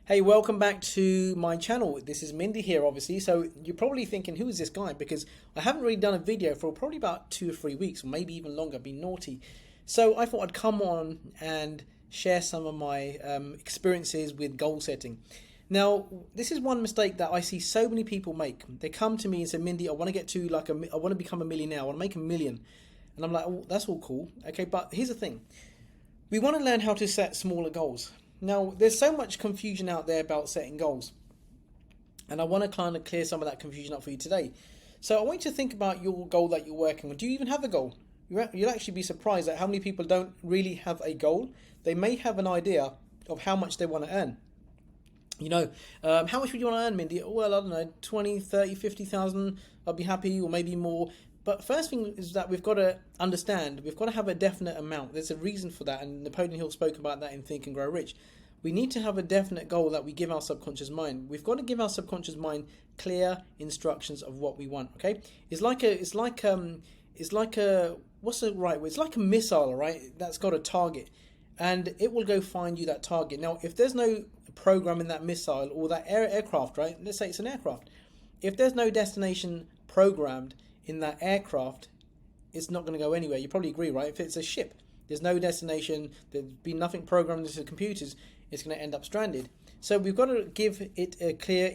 Hey, welcome back to my channel. This is Mindy here, obviously. So you're probably thinking, who is this guy? Because I haven't really done a video for probably about 2 or 3 weeks, or maybe even longer. I've been naughty. So I thought I'd come on and share some of my experiences with goal setting. Now, this is one mistake that I see so many people make. They come to me and say, Mindy, I want to get to I want to become a millionaire. I want to make 1 million. And I'm like, oh, that's all cool. Okay, but here's the thing. We want to learn how to set smaller goals. Now, there's so much confusion out there about setting goals, and I want to kind of clear some of that confusion up for you today. So I want you to think about your goal that you're working on. Do you even have a goal? You'll actually be surprised at how many people don't really have a goal. They may have an idea of how much they want to earn. How much would you want to earn, Mindy? Well, I don't know, 20, 30, 50,000, I'll be happy, or maybe more. But first thing is that we've got to understand, we've got to have a definite amount. There's a reason for that, and Napoleon Hill spoke about that in Think and Grow Rich. We need to have a definite goal that we give our subconscious mind. We've got to give our subconscious mind clear instructions of what we want. Okay, it's like a what's the right word? It's like a missile, right? That's got a target, and it will go find you that target. Now, if there's no program in that missile or that aircraft, right? Let's say it's an aircraft. If there's no destination programmed in that aircraft, it's not going to go anywhere. You probably agree, right? If it's a ship, there's no destination, there's been nothing programmed into the computers, it's going to end up stranded. So we've got to give it a clear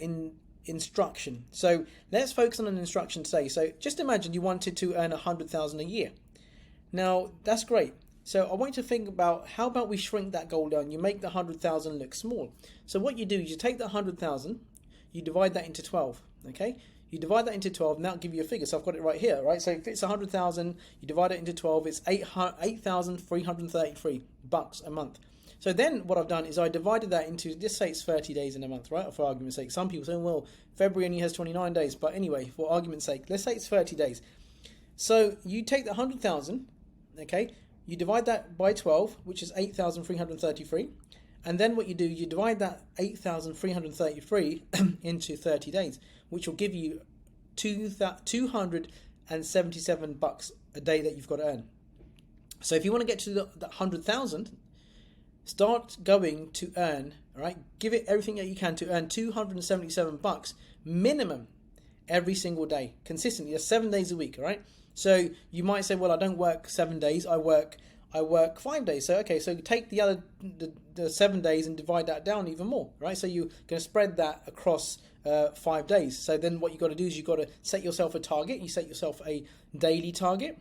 instruction. So let's focus on an instruction today. So just imagine you wanted to earn 100,000 a year. Now that's great. So I want you to think about, how about we shrink that goal down? You make the 100,000 look small. So what you do is you take that 100,000, you divide that into 12, okay? You divide that into 12, and that'll give you a figure. So I've got it right here, right? So if it's 100,000, you divide it into 12, it's $8,333 a month. So then what I've done is I divided that into, just say it's 30 days in a month, right? For argument's sake. Some people say, well, February only has 29 days. But anyway, for argument's sake, let's say it's 30 days. So you take the 100,000, okay? You divide that by 12, which is 8,333. And then what you do, you divide that 8,333 into 30 days, which will give you $277 a day that you've got to earn. So if you want to get to the 100,000, start going to earn, all right? Give it everything that you can to earn $277 minimum every single day, consistently. That's 7 days a week, all right? So you might say, well, I don't work 7 days, I work 5 days. So okay, so take the 7 days and divide that down even more, right? So you're going to spread that across 5 days. So then what you've got to do is you've got to set yourself a target. You set yourself a daily target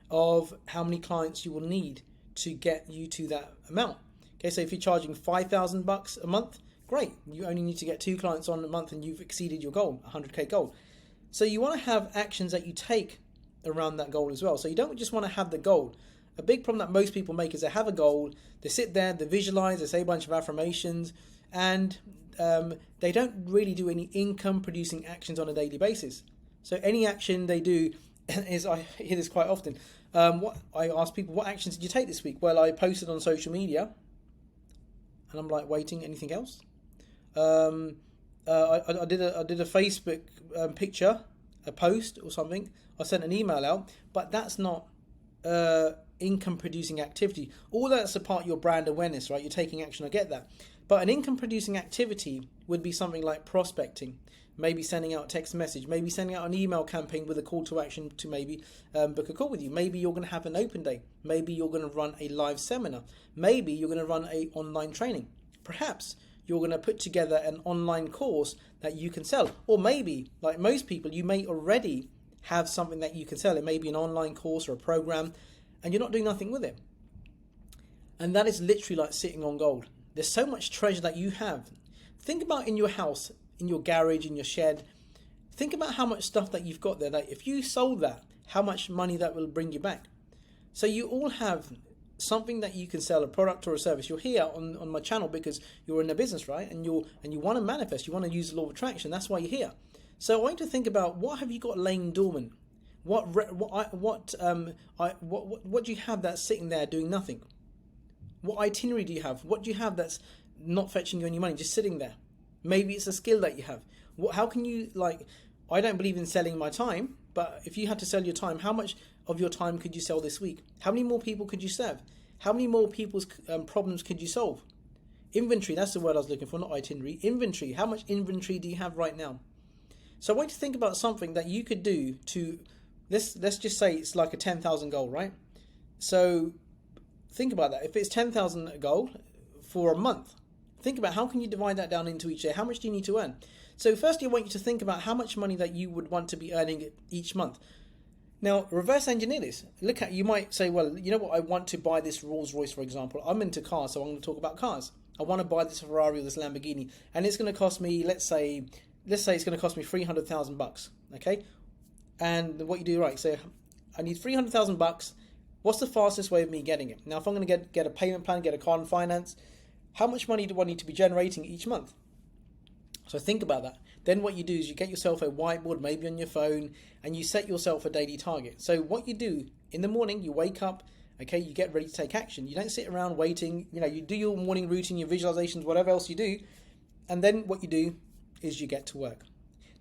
of how many clients you will need to get you to that amount. Okay, so if you're charging $5,000 a month, great. You only need to get 2 clients on a month and you've exceeded your goal, 100K goal. So you want to have actions that you take around that goal as well. So you don't just want to have the goal. A big problem that most people make is they have a goal, they sit there, they visualize, they say a bunch of affirmations, and they don't really do any income producing actions on a daily basis. So any action they do is, I hear this quite often, what I ask people, what actions did you take this week? Well, I posted on social media, and I'm like, waiting, anything else? I did a Facebook picture, a post or something. I sent an email out, but that's not income producing activity. All that's a part of your brand awareness, right? You're taking action, I get that. But an income producing activity would be something like prospecting, maybe sending out a text message, maybe sending out an email campaign with a call to action to maybe book a call with you. Maybe you're going to have an open day. Maybe you're going to run a live seminar. Maybe you're going to run a online training. Perhaps you're going to put together an online course that you can sell. Or maybe, like most people, you may already have something that you can sell. It may be an online course or a program, and you're not doing nothing with it. And that is literally like sitting on gold. There's so much treasure that you have. Think about in your house, in your garage, in your shed. Think about how much stuff that you've got there. That if you sold that, how much money that will bring you back. So you all have something that you can sell, a product or a service. You're here on my channel because you're in a business, right? And you want to manifest. You want to use the law of attraction. That's why you're here. So I want you to think about, what have you got laying dormant? What do you have that's sitting there doing nothing? What itinerary do you have? What do you have that's not fetching you any money, just sitting there? Maybe it's a skill that you have. How can you, like, I don't believe in selling my time, but if you had to sell your time, how much of your time could you sell this week? How many more people could you serve? How many more people's problems could you solve? Inventory, that's the word I was looking for, not itinerary. Inventory, how much inventory do you have right now? So I want you to think about something that you could do to, let's just say it's like a 10,000 goal, right? So think about that. If it's 10,000 goal for a month, think about how can you divide that down into each day? How much do you need to earn? So firstly, I want you to think about how much money that you would want to be earning each month. Now, reverse engineer this. You might say, well, you know what, I want to buy this Rolls Royce, for example. I'm into cars, so I'm going to talk about cars. I want to buy this Ferrari or this Lamborghini, and it's going to cost me, let's say it's going to cost me $300,000, okay? And what you do, right, so I need $300,000. What's the fastest way of me getting it? Now, if I'm going to get a payment plan, get a car and finance, how much money do I need to be generating each month? So think about that. Then what you do is you get yourself a whiteboard, maybe on your phone, and you set yourself a daily target. So what you do in the morning, you wake up, okay, you get ready to take action. You don't sit around waiting, you do your morning routine, your visualizations, whatever else you do, and then what you do is you get to work.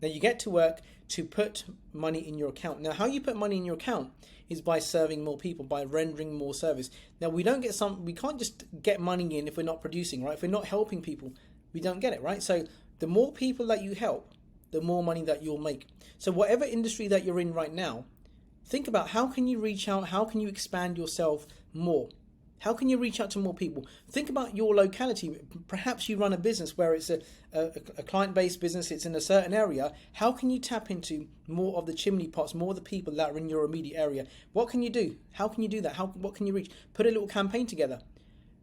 Now you get to work to put money in your account. Now how you put money in your account is by serving more people, by rendering more service. Now we can't just get money in if we're not producing, right? If we're not helping people, we don't get it, right? So the more people that you help, the more money that you'll make. So whatever industry that you're in right now, think about how can you reach out, how can you expand yourself more? How can you reach out to more people? Think about your locality. Perhaps you run a business where it's a client-based business, it's in a certain area. How can you tap into more of the chimney pots, more of the people that are in your immediate area? What can you do? How can you do that? What can you reach? Put a little campaign together.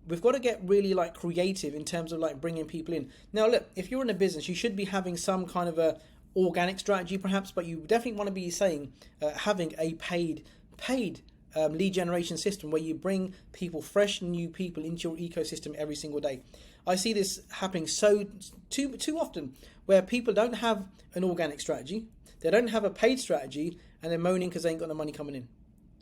We've got to get really creative in terms of bringing people in. Now look, if you're in a business, you should be having some kind of a organic strategy perhaps, but you definitely want to be having a paid lead generation system where you bring people, fresh new people into your ecosystem every single day. I see this happening too often where people don't have an organic strategy, they don't have a paid strategy, and they're moaning because they ain't got no money coming in.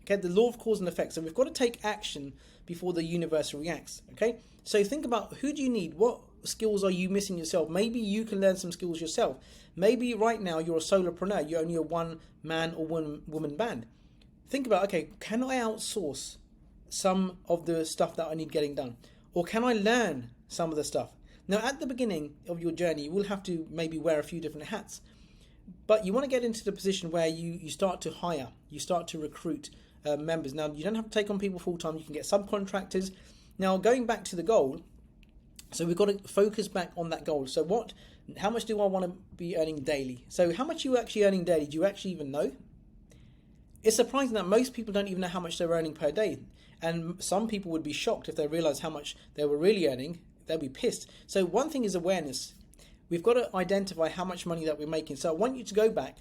Okay, the law of cause and effect. So we've got to take action before the universe reacts. Okay, so think about who do you need? What skills are you missing yourself? Maybe you can learn some skills yourself. Maybe right now you're a solopreneur. You're only a one man or woman band. Think about, okay, can I outsource some of the stuff that I need getting done? Or can I learn some of the stuff? Now, at the beginning of your journey, you will have to maybe wear a few different hats. But you want to get into the position where you start to hire, you start to recruit members. Now, you don't have to take on people full-time. You can get subcontractors. Now, going back to the goal, so we've got to focus back on that goal. So how much do I want to be earning daily? So how much are you actually earning daily? Do you actually even know? It's surprising that most people don't even know how much they're earning per day. And some people would be shocked if they realize how much they were really earning. They'll be pissed. So one thing is awareness. We've got to identify how much money that we're making. So I want you to go back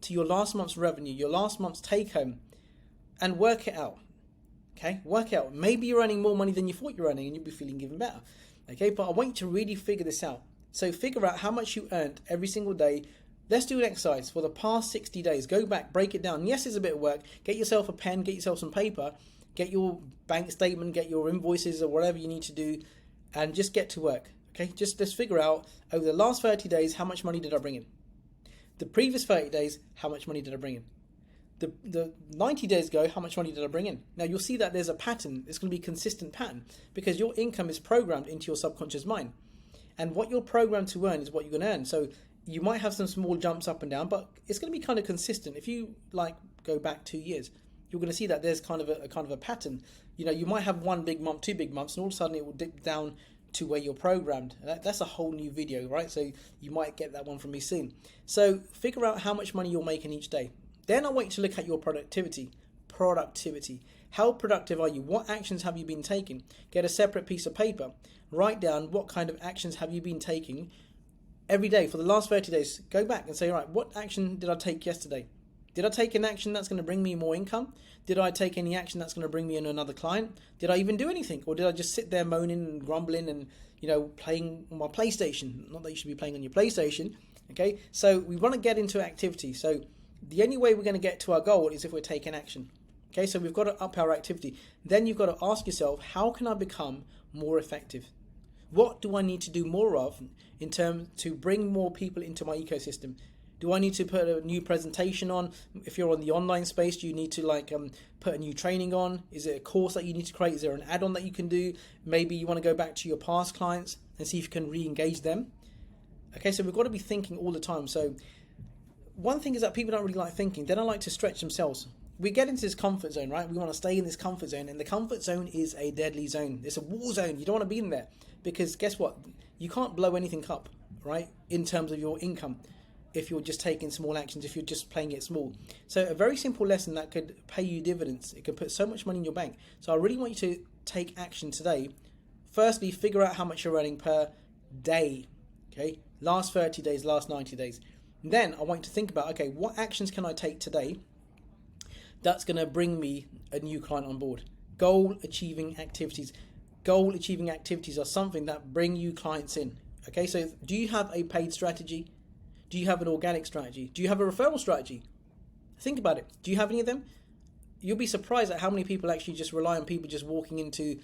to your last month's revenue, your last month's take home, and work it out. Okay, work it out. Maybe you're earning more money than you thought you were earning and you'll be feeling even better. Okay, but I want you to really figure this out. So figure out how much you earned every single day. Let's do an exercise for the past 60 days. Go back, break it down. Yes, it's a bit of work. Get yourself a pen, get yourself some paper, get your bank statement, get your invoices or whatever you need to do, and just get to work. Okay, just figure out over the last 30 days, how much money did I bring in? The previous 30 days, how much money did I bring in? The 90 days ago, how much money did I bring in? Now you'll see that there's a pattern. It's going to be a consistent pattern because your income is programmed into your subconscious mind. And what you're programmed to earn is what you're going to earn. So you might have some small jumps up and down, but it's going to be kind of consistent. If you go back 2 years, you're going to see that there's kind of a pattern. You might have one big month, 2 big months, and all of a sudden it will dip down to where you're programmed. That's a whole new video, right? So you might get that one from me soon. So figure out how much money you're making each day. Then I want you to look at your productivity. How productive are you? What actions have you been taking? Get a separate piece of paper. Write down what kind of actions have you been taking every day for the last 30 days. Go back and say, all right, what action did I take yesterday? Did I take an action that's going to bring me more income? Did I take any action that's going to bring me in another client? Did I even do anything? Or did I just sit there moaning and grumbling and, playing on my PlayStation? Not that you should be playing on your PlayStation. Okay, so we want to get into activity. So the only way we're going to get to our goal is if we're taking action. Okay, so we've got to up our activity. Then you've got to ask yourself, how can I become more effective? What do I need to do more of in terms to bring more people into my ecosystem? Do I need to put a new presentation on? If you're on the online space, do you need to like put a new training on? Is it a course that you need to create? Is there an add-on that you can do? Maybe you want to go back to your past clients and see if you can re-engage them. Okay, so we've got to be thinking all the time. So one thing is that people don't really like thinking. They don't like to stretch themselves. We get into this comfort zone, right? We want to stay in this comfort zone, and the comfort zone is a deadly zone. It's a war zone. You don't want to be in there, because guess what? You can't blow anything up, right, in terms of your income if you're just taking small actions, if you're just playing it small. So a very simple lesson that could pay you dividends. It could put so much money in your bank. So I really want you to take action today. Firstly, figure out how much you're earning per day, okay? Last 30 days, last 90 days. And then I want you to think about, okay, what actions can I take today that's going to bring me a new client on board? Goal achieving activities. Goal achieving activities are something that bring you clients in. Okay, so do you have a paid strategy? Do you have an organic strategy? Do you have a referral strategy? Think about it. Do you have any of them? You'll be surprised at how many people actually just rely on people just walking into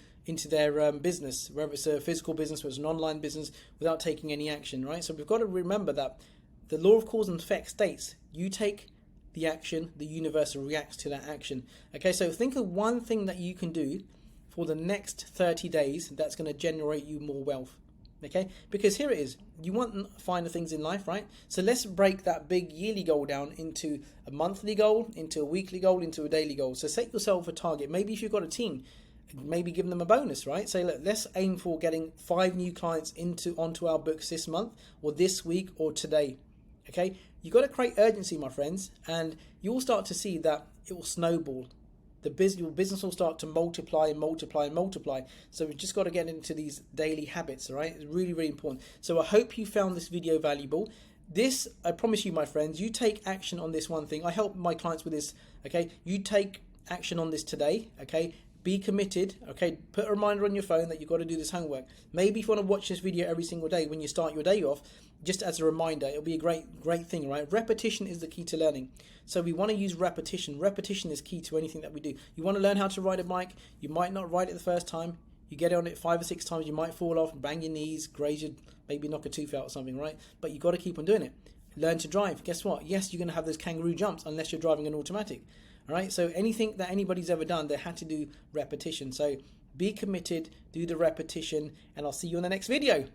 their business, whether it's a physical business or it's an online business, without taking any action, right? So we've got to remember that the law of cause and effect states you take the action, the universe reacts to that action. Okay, so think of one thing that you can do for the next 30 days that's going to generate you more wealth. Okay, because here it is. You want finer things in life, right? So let's break that big yearly goal down into a monthly goal, into a weekly goal, into a daily goal. So set yourself a target. Maybe if you've got a team, maybe give them a bonus, right? Say, look, let's aim for getting 5 new clients onto our books this month, or this week, or today. Okay, you've got to create urgency, my friends, and you'll start to see that it will snowball. Your business will start to multiply and multiply and multiply. So we've just got to get into these daily habits, all right? It's really, really important. So I hope you found this video valuable. This, I promise you, my friends, you take action on this one thing. I help my clients with this, okay? You take action on this today, okay? Be committed, okay? Put a reminder on your phone that you've got to do this homework. Maybe if you want to watch this video every single day when you start your day off, just as a reminder, it'll be a great thing, right? Repetition is the key to learning. So we want to use repetition. Repetition is key to anything that we do. You want to learn how to ride a bike. You might not ride it the first time. You get on it 5 or 6 times, you might fall off, bang your knees, graze your, maybe knock a tooth out or something, right? But you've got to keep on doing it. Learn to drive. Guess what? Yes, you're going to have those kangaroo jumps unless you're driving an automatic. All right, so anything that anybody's ever done, they had to do repetition. So be committed, do the repetition, and I'll see you in the next video.